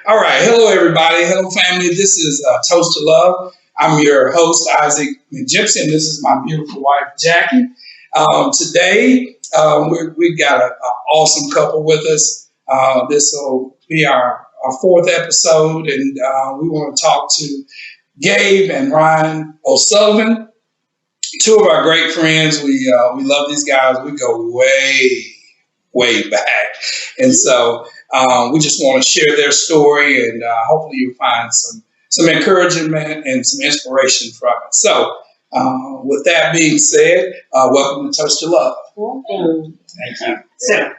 All right. Hello, everybody. Hello, family. This is Toast to Love. I'm your host, Isaac McGibson. This is my beautiful wife, Jackie. Today, we've got an awesome couple with us. This will be our fourth episode, and we want to talk to Gabe and Ryanne O'Sullivan, two of our great friends. We love these guys. We go way back, and so we just want to share their story, and hopefully you'll find some encouragement and some inspiration from it. So, with that being said, welcome to Touch to Love. Welcome. Thank you. So,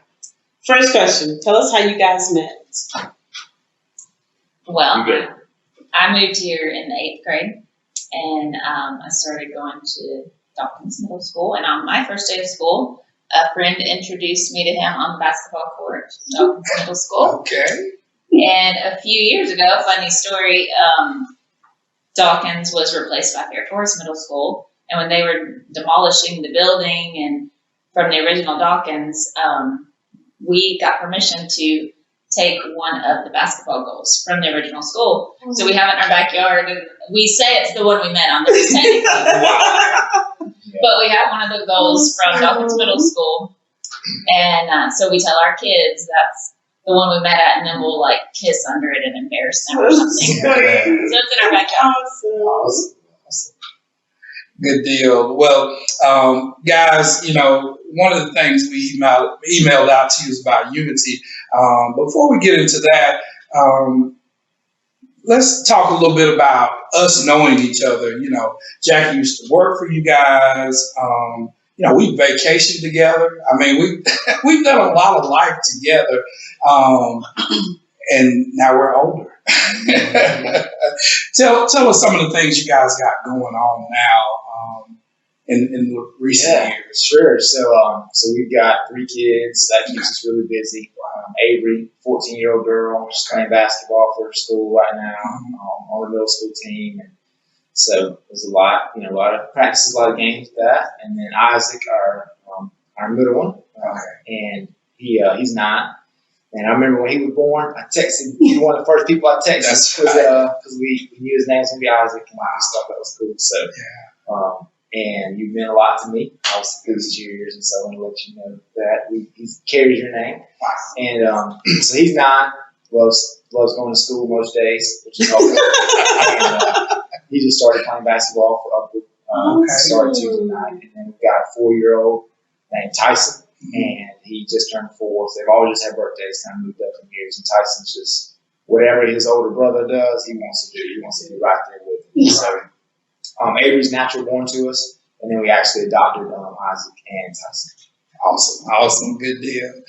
first question: tell us how you guys met. Well, I moved here in the 8th grade, and I started going to Dawkins Middle School. And on my first day of school, a friend introduced me to him on the basketball court, Dawkins Middle School. Okay. And a few years ago, funny story, Dawkins was replaced by Fair Forest Middle School. And when they were demolishing the building and from the original Dawkins, we got permission to take one of the basketball goals from the original school. So we have it in our backyard, and we say it's the one we met on the technically. But we have one of the goals from Dawkins Middle School. And so we tell our kids that's the one we met at, and then we'll like kiss under it and embarrass them or something. So it's in our backyard. Awesome. Good deal. Well, guys, one of the things we emailed out to you is about unity. Before we get into that, let's talk a little bit about us knowing each other. Jackie used to work for you guys. We vacationed together. I mean, we've done a lot of life together, and now we're older. Tell us some of the things you guys got going on now in the recent years. Sure. So we've got 3 kids. That keeps us really busy. Avery, 14-year-old girl, she's playing basketball for her school right now on the middle school team. And so there's a lot of practices, a lot of games with that. And then Isaac, our middle one, and he's 9. And I remember when he was born, I texted. He was one of the first people I texted because we knew his name was gonna be Isaac, and I just thought that was cool. So, and you've meant a lot to me, obviously through these years, and so I want to let you know that he carries your name. And so he's 9, loves going to school most days, which is helpful. And he just started playing basketball for Upwood. Started Tuesday night, and then we've got a 4-year-old named Tyson. And he just turned 4, so they've all just had birthdays, kind of moved up in years. And Tyson's just whatever his older brother does, he wants to do. He wants to be right there with him. So Avery's natural born to us, and then we actually adopted Isaac and Tyson. Awesome, good deal.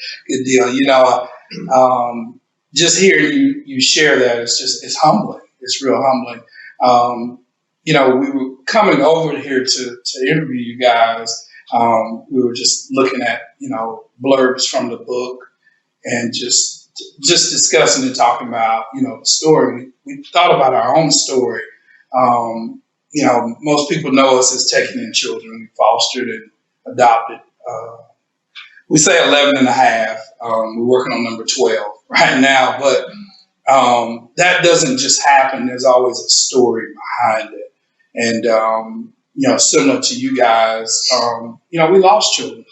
Just hearing you share that, it's humbling. It's real humbling. We were coming over here to interview you guys. We were just looking at, blurbs from the book and just discussing and talking about, the story. We thought about our own story. Most people know us as taking in children. We fostered and adopted. We say 11 and a half. We're working on number 12 right now, but that doesn't just happen. There's always a story behind it. And, similar to you guys, we lost children,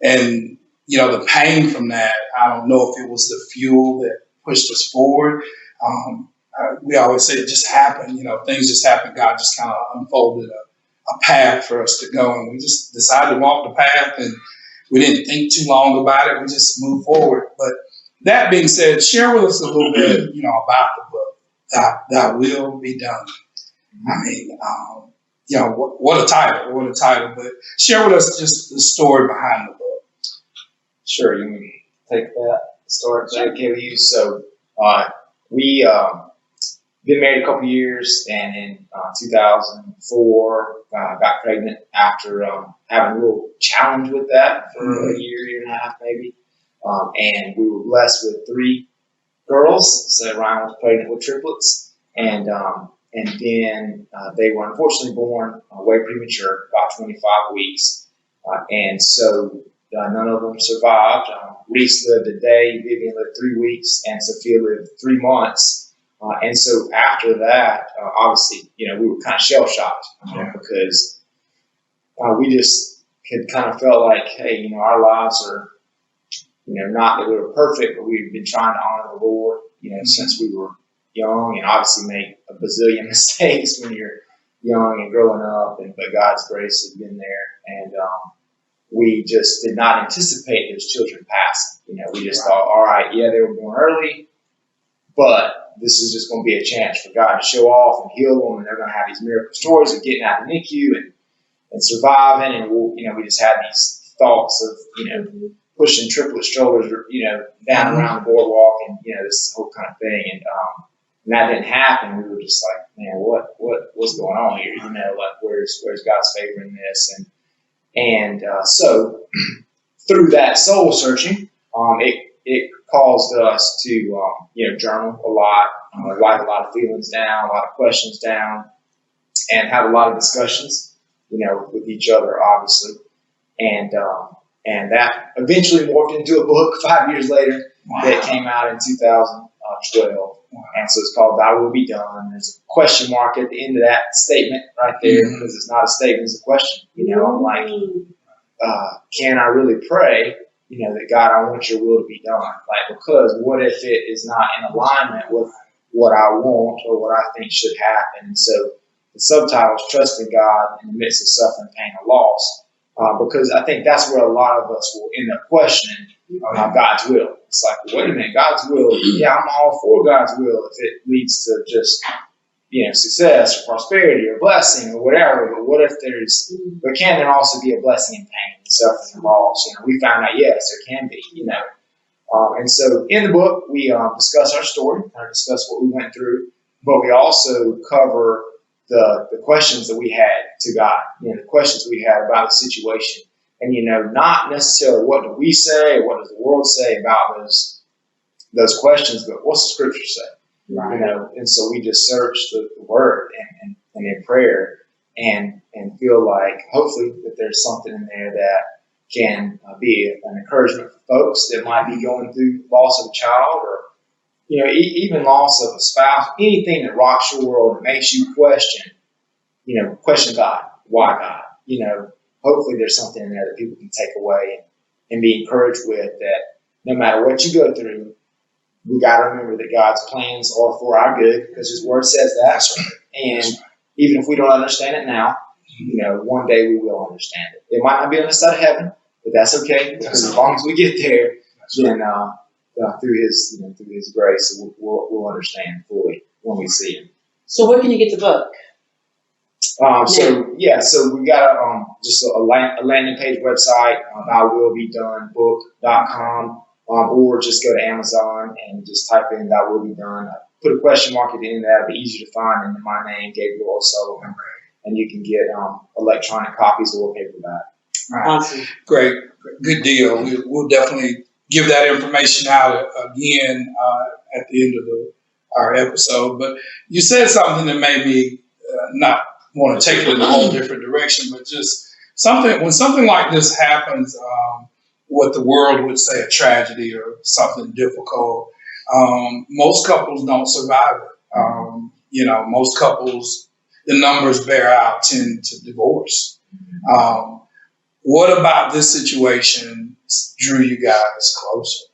and, the pain from that, I don't know if it was the fuel that pushed us forward. We always say it just happened, things just happened. God just kind of unfolded a path for us to go, and we just decided to walk the path, and we didn't think too long about it. We just moved forward. But that being said, share with us a little bit, about the book, Thy Will Be Done. I mean, what a title, but share with us just the story behind the book. Sure, you can take that story back, KU. So we been married a couple years, and in 2004 got pregnant after having a little challenge with that for a year and a half maybe. And we were blessed with 3 girls, so Ryan was pregnant with triplets, and then they were unfortunately born way premature, about 25 weeks, and so none of them survived. Reese lived a day, Vivian lived 3 weeks, and Sophia lived 3 months. And so after that, obviously, we were kind of shell shocked because we just had kind of felt like, hey, our lives are, not that we were perfect, but we've been trying to honor the Lord, since we were young, and obviously make a bazillion mistakes when you're young and growing up, but God's grace has been there, and we just did not anticipate those children passing. We just thought, all right, yeah, they were born early, but this is just going to be a chance for God to show off and heal them, and they're going to have these miracle stories of getting out of the NICU and surviving, and we just had these thoughts of, pushing triplet strollers, down around the boardwalk, and this whole kind of thing, and that didn't happen. We were just like, man, what's going on here? Like where's God's favor in this? And so through that soul searching, it caused us to journal a lot, write a lot of feelings down, a lot of questions down, and have a lot of discussions, with each other, obviously, and that eventually morphed into a book 5 years later that came out in 2012. And so it's called Thy Will Be Done. There's a question mark at the end of that statement right there because it's not a statement, it's a question. I'm like, can I really pray, that God, I want your will to be done? Like, because what if it is not in alignment with what I want or what I think should happen? And so the subtitle is Trusting God in the Midst of Suffering, Pain, and Loss. Because I think that's where a lot of us will end up questioning God's will. It's like, wait a minute, God's will, yeah, I'm all for God's will if it leads to just, success or prosperity or blessing or whatever. But what if but can there also be a blessing in pain and suffering and loss? We found out, yes, there can be, and so in the book, we discuss our story, discuss what we went through, but we also cover the questions that we had to God, the questions we had about the situation. And, not necessarily what do we say or what does the world say about those questions, but what's the scripture say? Right. And so we just search the word and in prayer and feel like hopefully that there's something in there that can be an encouragement for folks that might be going through loss of a child or, even loss of a spouse, anything that rocks your world and makes you question God, why God, hopefully there's something in there that people can take away and be encouraged with, that no matter what you go through, we got to remember that God's plans are for our good because his word says that. And even if we don't understand it now, one day we will understand it. It might not be on the side of heaven, but that's okay because as long as we get there, then through his grace, we'll understand fully when we see him. So where can you get the book? So we got just a landing page website, thywillbedonebook.com, or just go to Amazon and just type in Thy Will Be Done. Put a question mark at the end of that. It'll be easy to find, and my name, Gabe and Ryanne O'Sullivan, and you can get electronic copies or paperback. Right. Awesome. Great. Good deal. We'll definitely give that information out again at the end of our episode. But you said something that made me not want to take it in a whole different direction, but just when something like this happens, what the world would say a tragedy or something difficult, most couples don't survive it. Most couples, the numbers bear out, tend to divorce. What about this situation drew you guys closer?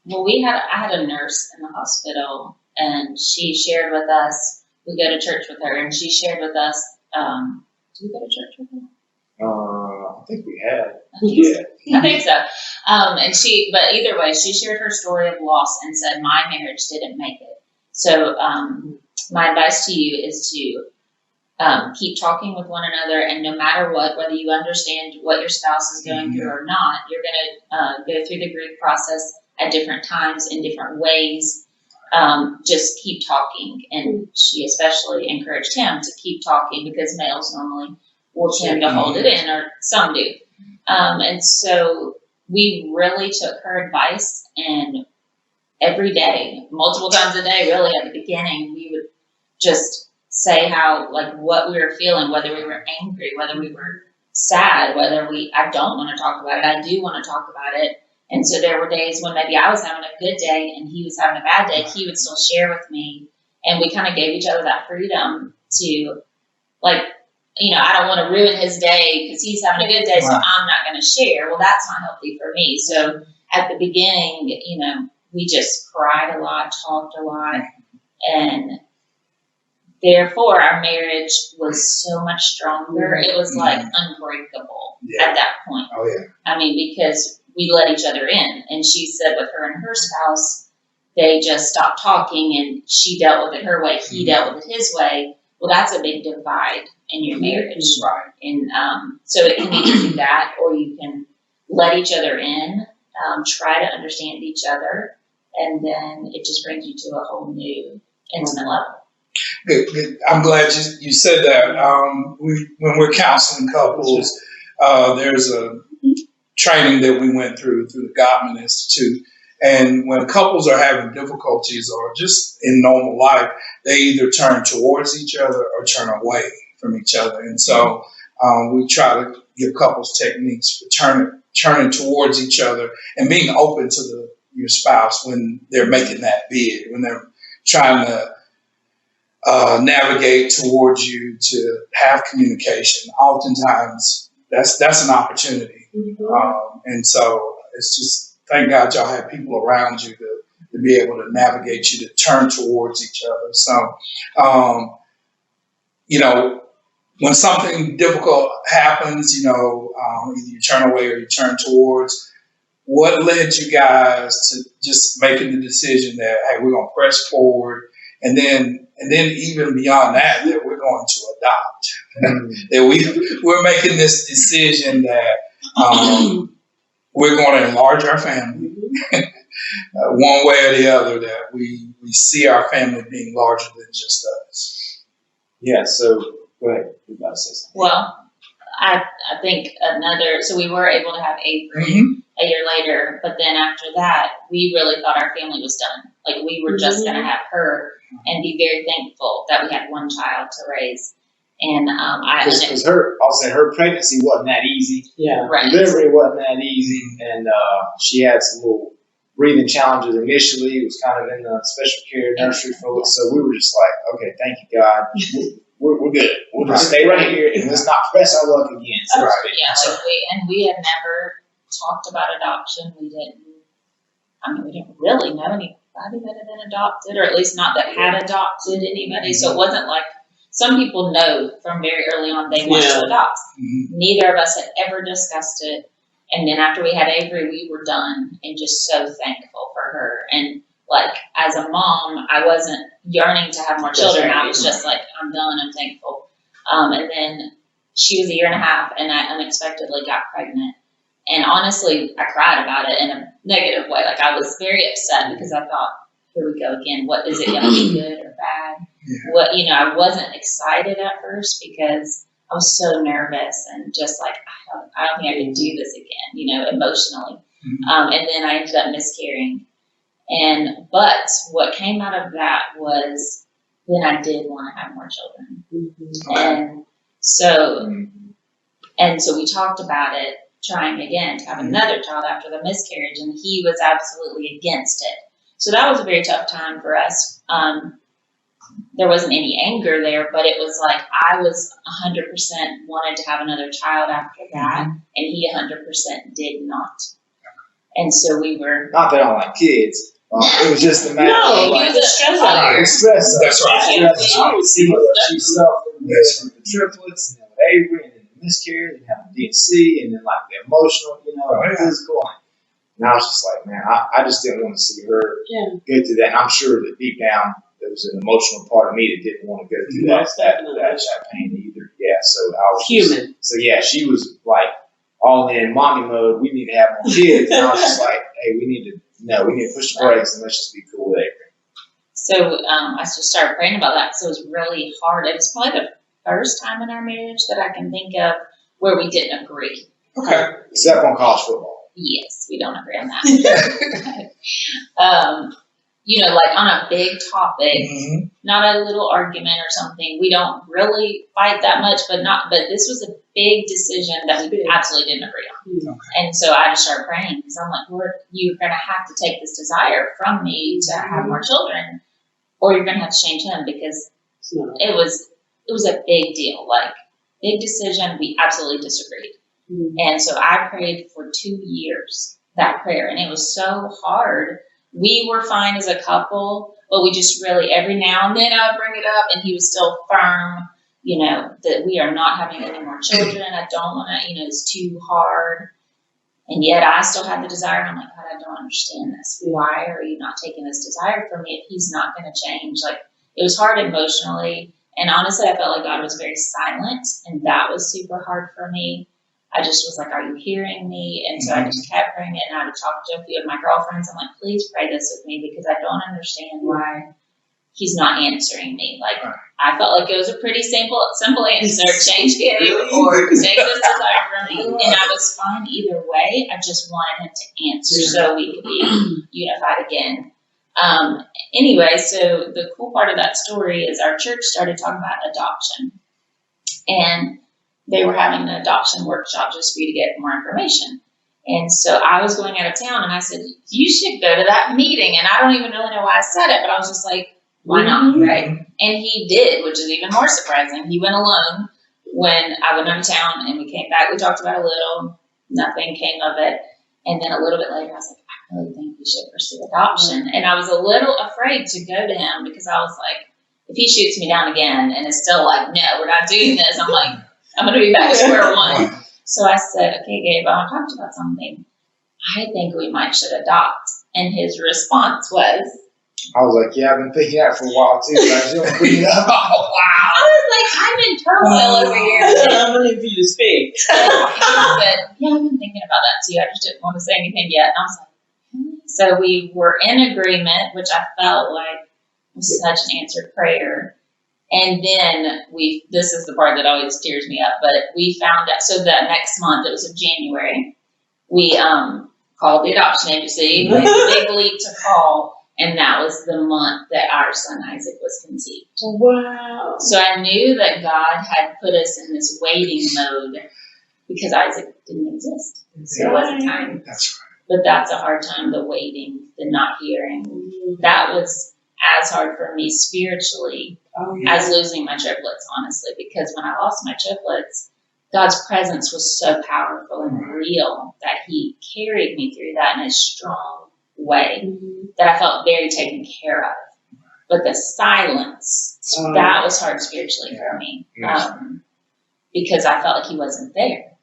Well, I had a nurse in the hospital, and she shared with us. We go to church with her, and she shared with us. Did we go to church with her? I think we had. I think so. But either way, she shared her story of loss and said, my marriage didn't make it. So my advice to you is to keep talking with one another, and no matter what, whether you understand what your spouse is going through or not, you're going to go through the grief process at different times in different ways. Just keep talking. And she especially encouraged him to keep talking because males normally will tend to hold it in, or some do. And so we really took her advice, and every day, multiple times a day, really at the beginning, we would just say what we were feeling, whether we were angry, whether we were sad whether I don't want to talk about it. I do want to talk about it. And so there were days when maybe I was having a good day and he was having a bad day. He would still share with me. And we kind of gave each other that freedom to, like, I don't want to ruin his day because he's having a good day, so I'm not going to share. Well, that's not healthy for me. So at the beginning, we just cried a lot, talked a lot, and therefore our marriage was so much stronger. It was like unbreakable at that point. Oh, yeah. I mean, because we let each other in. And she said with her and her spouse, they just stopped talking and she dealt with it her way, he dealt with it his way. Well, that's a big divide in your marriage. Right. And so it can either do that or you can let each other in, try to understand each other, and then it just brings you to a whole new intimate level. Good. I'm glad you said that. When we're counseling couples, there's a training that we went through the Gottman Institute. And when couples are having difficulties or just in normal life, they either turn towards each other or turn away from each other. And so we try to give couples techniques for turning towards each other and being open to your spouse when they're making that bid, when they're trying to navigate towards you to have communication. Oftentimes, that's an opportunity. And so it's just, thank God y'all have people around you to be able to navigate you, to turn towards each other. So, when something difficult happens, either you turn away or you turn towards, what led you guys to just making the decision that, hey, we're going to press forward, and then even beyond that we're going to adopt, that we're making this decision that we're going to enlarge our family one way or the other, that we see our family being larger than just us. Yeah, so go ahead. You're about to say something. Well, I think so we were able to have Avery a year later, but then after that, we really thought our family was done. Like we were just going to have her and be very thankful that we had one child to raise. And because her pregnancy wasn't that easy. Yeah. Right. Delivery wasn't that easy, and she had some little breathing challenges initially. It was kind of in the special care nursery for us, so we were just like, okay, thank you, God. We're good. We'll just stay right here and let's not press our luck again. So to speak. Yeah, we had never talked about adoption. We didn't really know anybody that had been adopted, or at least not that had adopted anybody. So it wasn't like, some people know from very early on they want to adopt. Neither of us had ever discussed it. And then after we had Avery, we were done and just so thankful for her. And like, as a mom, I wasn't yearning to have more children. I was just like, I'm done, I'm thankful. And then she was a year and a half and I unexpectedly got pregnant. And honestly, I cried about it in a negative way. Like I was very upset because I thought, here we go again. What is it going to be, good or bad? Yeah. I wasn't excited at first because I was so nervous and just like, I don't think I can do this again, emotionally. And then I ended up miscarrying. But what came out of that was then I did want to have more children. And so we talked about it, trying again to have another child after the miscarriage, and he was absolutely against it. So that was a very tough time for us. There wasn't any anger there, but it was like I was 100% wanted to have another child after that, and he 100% did not. And so we were... Not that I don't like kids. It was just a matter of like... No, he was a stress out. That's right. See what she suffered with the triplets, and then with Avery, and then the miscarriage, and having DNC, and then like the emotional, and physical. And I was just like, man, I just didn't want to see her go through that. And I'm sure that deep down, there was an emotional part of me that didn't want to go through that pain either. Yeah, so I was human. She was like all in mommy mode. We need to have more kids. And I was just like, hey, we need to push the brakes and let's just be cool with Avery. So I just started praying about that. So it was really hard. It was probably the first time in our marriage that I can think of where we didn't agree. Okay. Except on college football. Yes, we don't agree on that. like on a big topic, Mm-hmm. not a little argument or something. We don't really fight that much, but this was a big decision that we absolutely didn't agree on. Okay. And so I just started praying because I'm like, Lord, you're going to have to take this desire from me to have more children, or you're going to have to change him, because it was a big deal, like big decision. We absolutely disagreed. And so I prayed for 2 years that prayer, and it was so hard. We were fine as a couple, but we just really, every now and then I would bring it up, and he was still firm, that we are not having any more children. I don't want to, it's too hard. And yet I still had the desire, and I'm like, God, I don't understand this. Why are you not taking this desire from me if he's not going to change? Like, it was hard emotionally. And honestly, I felt like God was very silent, and that was super hard for me. I just was like, are you hearing me? And so I just kept praying it, and I would talk to a few of my girlfriends. I'm like, please pray this with me, because I don't understand why he's not answering me. Like, I felt like it was a pretty simple answer. Change Gabe or take this desire from me. And I was fine either way. I just wanted him to answer so we could be unified again. Anyway, so the cool part of that story is our church started talking about adoption. And they were having an adoption workshop just for you to get more information. And so I was going out of town, and I said, you should go to that meeting. And I don't even really know why I said it, but I was just like, why not, right? And he did, which is even more surprising. He went alone when I went out of town, and we came back. We talked about it a little. Nothing came of it. And then a little bit later, I was like, I really think we should pursue adoption. And I was a little afraid to go to him, because I was like, if he shoots me down again and is still like, no, we're not doing this, I'm like, I'm going to be back to square one. So I said, okay, Gabe, I want to talk to you about something. I think we should adopt. And his response was, I was like, yeah, I've been thinking that for a while too, but I just don't bring it up. Oh, wow. I was like, I'm in turmoil over here. I'm ready for you to speak. He said, yeah, I've been thinking about that too. I just didn't want to say anything yet. And I was like, so we were in agreement, which I felt like was such an answered prayer. And then this is the part that always tears me up, but we found out, so that next month, it was in January, we called the adoption agency, made a big leap to call, and that was the month that our son Isaac was conceived. Wow. So I knew that God had put us in this waiting mode, because Isaac didn't exist. So it wasn't time. That's right. But that's a hard time, the waiting, the not hearing. That was as hard for me spiritually as losing my triplets, honestly, because when I lost my triplets, God's presence was so powerful and real that he carried me through that in a strong way that I felt very taken care of. But the silence, that was hard spiritually for me, because I felt like he wasn't there.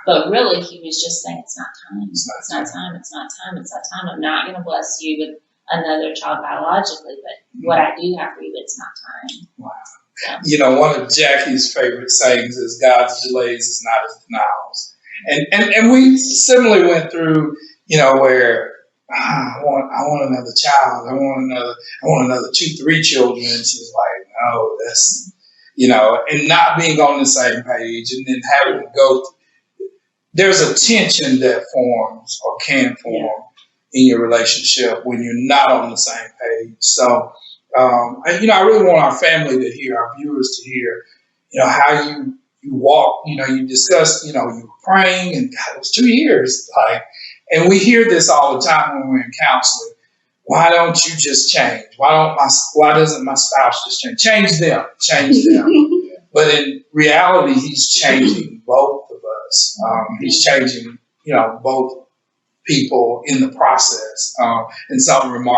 But really, he was just saying, it's not time. It's not time. It's not time. It's not time. I'm not going to bless you with another child biologically, but what I do have for you, it's not time. Wow. Yeah. One of Jackie's favorite sayings is, God's delays is not his denials. And we similarly went through, where I want another child. I want another 2-3 children. And she's like, no, that's, and not being on the same page, and then having to go through. There's a tension that forms or can form in your relationship when you're not on the same page. So, I really want our family to hear, our viewers to hear, how you walk, you discussed, you were praying, and God, it was 2 years. And we hear this all the time when we're in counseling. Why don't you just change? Why doesn't my spouse just change? Change them. But in reality, he's changing both of us. He's changing, both people in the process. And something remarkable